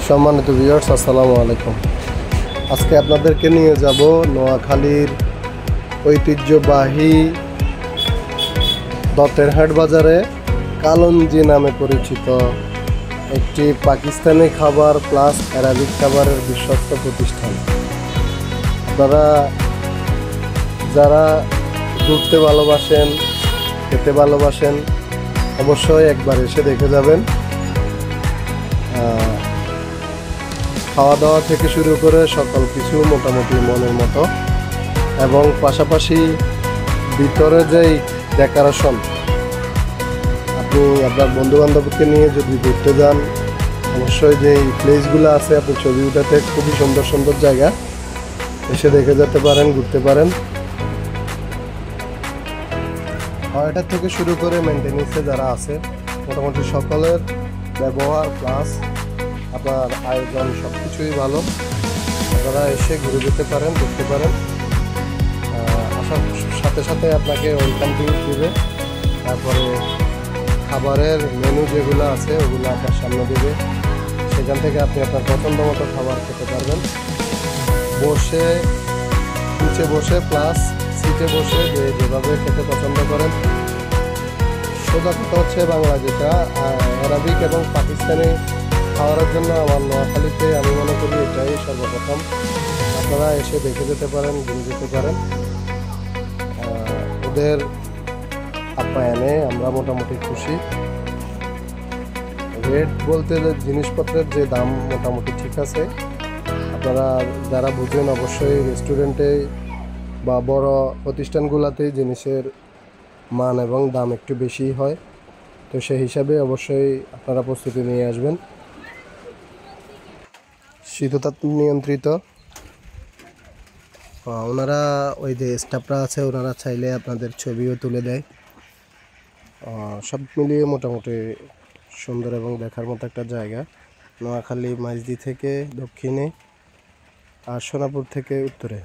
সম্মানিত ভিউয়ার্স, আসসালামু আলাইকুম। আজকে আপনাদেরকে নিয়ে যাব নোয়াখালীর ঐতিহ্যবাহী দতের হাট বাজারে কালঞ্জি নামে পরিচিত একটি পাকিস্তানি খাবার প্লাস অ্যারাবিক খাবারের বিশ্বস্ত প্রতিষ্ঠান। আপনারা যারা ঘুরতে ভালোবাসেন, খেতে ভালোবাসেন, অবশ্যই একবার এসে দেখে যাবেন। খাওয়া দাওয়া থেকে শুরু করে সকল কিছু মোটামুটি মনের মতো, এবং পাশাপাশি ভিতরে যেই ডেকোরেশন, আপনি আপনার বন্ধুবান্ধবকে নিয়ে যদি ঘুরতে যান, অবশ্যই যেই প্লেসগুলো আছে আপনি ছবি উঠাতে খুবই সুন্দর সুন্দর জায়গা, এসে দেখে যেতে পারেন, ঘুরতে পারেন। এটার থেকে শুরু করে মেনটেন্যান্সে যারা আছে মোটামুটি সকলের ব্যবহার প্লাস আপনার আয়োজন সব কিছুই ভালো। আপনারা এসে ঘুরে যেতে পারেন, দেখতে পারেন। আসার সাথে সাথে আপনাকে ওয়েলকাম ড্রিঙ্ক দেবে, তারপরে খাবারের মেনু যেগুলো আছে ওগুলো আপনার সামনে দেবে। সেখান থেকে আপনি আপনার পছন্দ মতো খাবার খেতে পারবেন। বসে, নিচে বসে প্লাস সিটে বসে যেভাবে খেতে পছন্দ করেন। সোজা কথা হচ্ছে বাংলা যেটা আরবিক এবং পাকিস্তানি খাওয়ার জন্য আমার নোয়াখালীতে আমি মনে করি এটাই সর্বপ্রথম। আপনারা এসে দেখে যেতে পারেন, ঘুরে যেতে পারেন। ওদের আপ্যায়নে আমরা মোটামুটি খুশি। রেট বলতে জিনিসপত্রের যে দাম মোটামুটি ঠিক আছে। আপনারা যারা বুঝেন অবশ্যই রেস্টুরেন্টে বা বড় প্রতিষ্ঠানগুলোতেই জিনিসের মান এবং দাম একটু বেশি হয়, তো সেই হিসাবে অবশ্যই আপনারা প্রস্তুতি নিয়ে আসবেন। শীততাপ নিয়ন্ত্রিত। ওনারা ওই যে স্টাফরা আছে ওনারা চাইলে আপনাদের ছবিও তুলে দেয়। সব মিলিয়ে মোটামুটি সুন্দর এবং দেখার মতো একটা জায়গা। নোয়াখালী মাইজদি থেকে দক্ষিণে আর সোনাপুর থেকে উত্তরে।